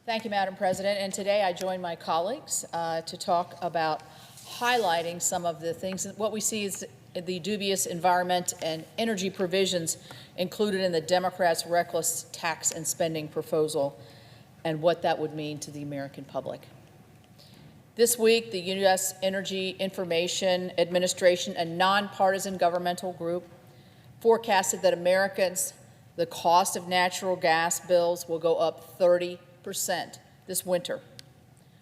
Thank you, Madam President. And today I join my colleagues to talk about highlighting some of the things, what we see is the dubious environment and energy provisions included in the Democrats' reckless tax and spending proposal and what that would mean to the American public. This week, the U.S. Energy Information Administration, a nonpartisan governmental group, forecasted that Americans, the cost of natural gas bills will go up 30% this winter.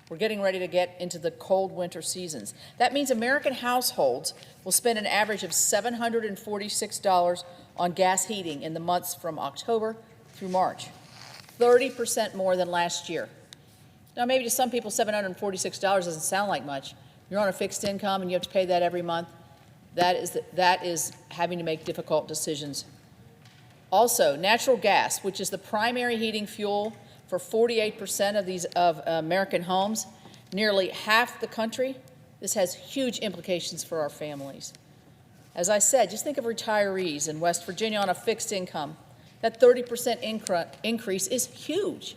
We're getting ready to get into the cold winter seasons. That means American households will spend an average of $746 on gas heating in the months from October through March, 30% more than last year. Now, maybe to some people, $746 doesn't sound like much. You're on a fixed income and you have to pay that every month. That is having to make difficult decisions. Also, natural gas, which is the primary heating fuel for 48% of American homes, nearly half the country. This has huge implications for our families. As I said, just think of retirees in West Virginia on a fixed income. That 30% increase is huge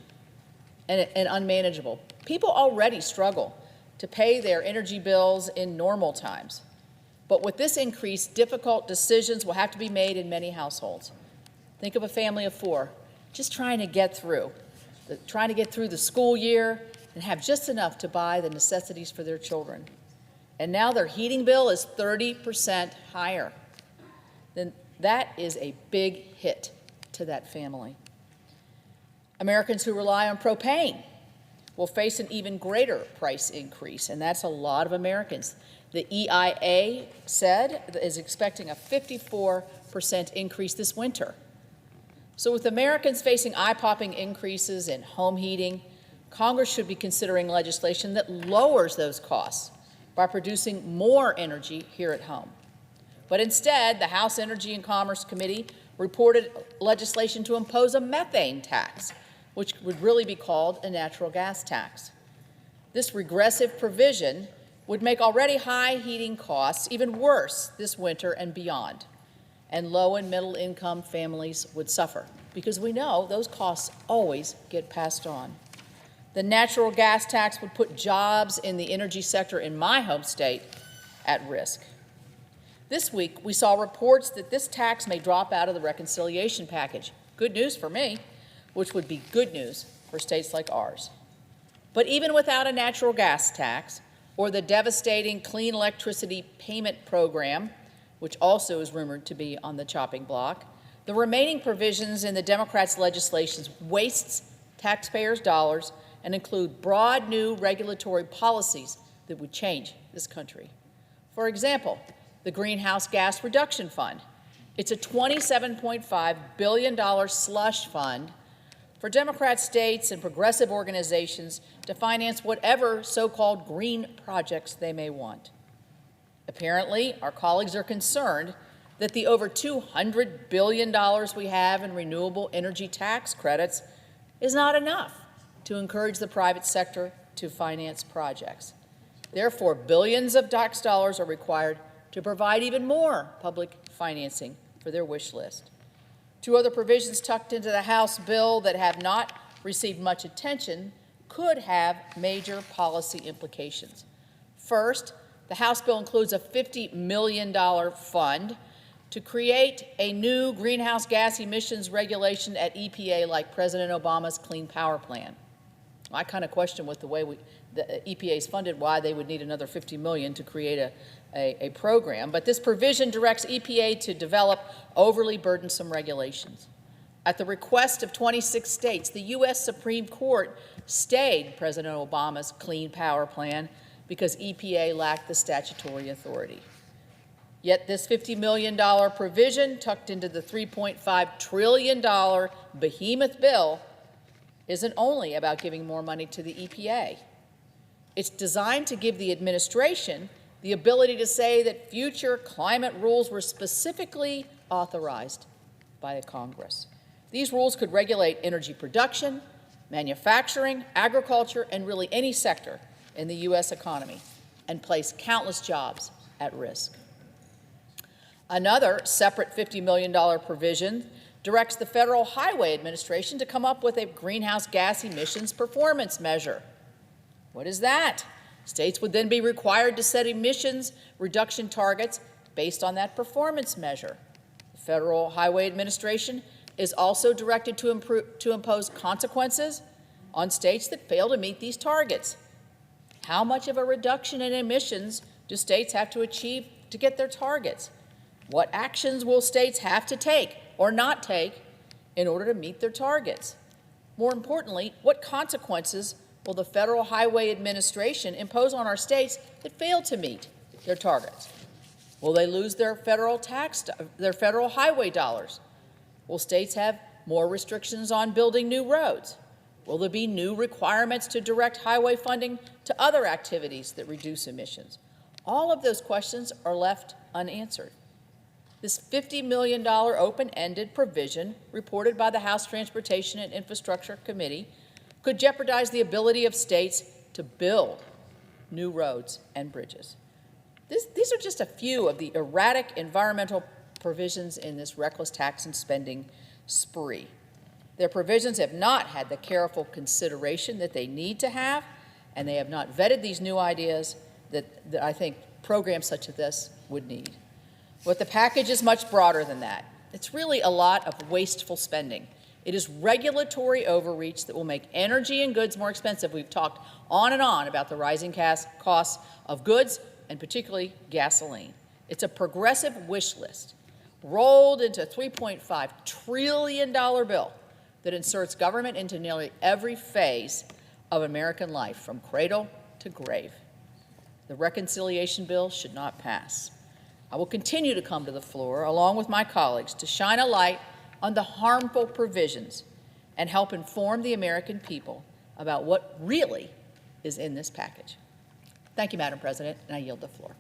and unmanageable. People already struggle to pay their energy bills in normal times. But with this increase, difficult decisions will have to be made in many households. Think of a family of four just trying to get through the school year and have just enough to buy the necessities for their children. And now their heating bill is 30% higher. Then that is a big hit to that family. Americans who rely on propane will face an even greater price increase, and that's a lot of Americans. The EIA is expecting a 54% increase this winter. So with Americans facing eye-popping increases in home heating, Congress should be considering legislation that lowers those costs by producing more energy here at home. But instead, the House Energy and Commerce Committee reported legislation to impose a methane tax, which would really be called a natural gas tax. This regressive provision would make already high heating costs even worse this winter and beyond. And low and middle income families would suffer because we know those costs always get passed on. The natural gas tax would put jobs in the energy sector in my home state at risk. This week, we saw reports that this tax may drop out of the reconciliation package. Good news for me, which would be good news for states like ours. But even without a natural gas tax or the devastating clean electricity payment program, which also is rumored to be on the chopping block, the remaining provisions in the Democrats' legislation wastes taxpayers' dollars and include broad new regulatory policies that would change this country. For example, the Greenhouse Gas Reduction Fund. It's a $27.5 billion slush fund for Democrat states and progressive organizations to finance whatever so-called green projects they may want. Apparently, our colleagues are concerned that the over $200 billion we have in renewable energy tax credits is not enough to encourage the private sector to finance projects. Therefore, billions of tax dollars are required to provide even more public financing for their wish list. Two other provisions tucked into the House bill that have not received much attention could have major policy implications. First, the House bill includes a $50 million fund to create a new greenhouse gas emissions regulation at EPA like President Obama's Clean Power Plan. I kind of question with the way the EPA is funded why they would need another $50 million to create a program. But this provision directs EPA to develop overly burdensome regulations. At the request of 26 states, the U.S. Supreme Court stayed President Obama's Clean Power Plan because EPA lacked the statutory authority. Yet this $50 million provision tucked into the $3.5 trillion behemoth bill isn't only about giving more money to the EPA. It's designed to give the administration the ability to say that future climate rules were specifically authorized by the Congress. These rules could regulate energy production, manufacturing, agriculture, and really any sector in the U.S. economy and place countless jobs at risk. Another separate $50 million provision directs the Federal Highway Administration to come up with a greenhouse gas emissions performance measure. What is that? States would then be required to set emissions reduction targets based on that performance measure. The Federal Highway Administration is also directed to impose consequences on states that fail to meet these targets. How much of a reduction in emissions do states have to achieve to get their targets? What actions will states have to take or not take in order to meet their targets? More importantly, what consequences will the Federal Highway Administration impose on our states that fail to meet their targets? Will they lose their federal highway dollars? Will states have more restrictions on building new roads? Will there be new requirements to direct highway funding to other activities that reduce emissions? All of those questions are left unanswered. This $50 million open-ended provision reported by the House Transportation and Infrastructure Committee could jeopardize the ability of states to build new roads and bridges. These are just a few of the erratic environmental provisions in this reckless tax and spending spree. Their provisions have not had the careful consideration that they need to have, and they have not vetted these new ideas that I think programs such as this would need. But the package is much broader than that. It's really a lot of wasteful spending. It is regulatory overreach that will make energy and goods more expensive. We've talked on and on about the rising costs of goods, and particularly gasoline. It's a progressive wish list rolled into a $3.5 trillion bill that inserts government into nearly every phase of American life, from cradle to grave. The reconciliation bill should not pass. I will continue to come to the floor, along with my colleagues, to shine a light on the harmful provisions and help inform the American people about what really is in this package. Thank you, Madam President, and I yield the floor.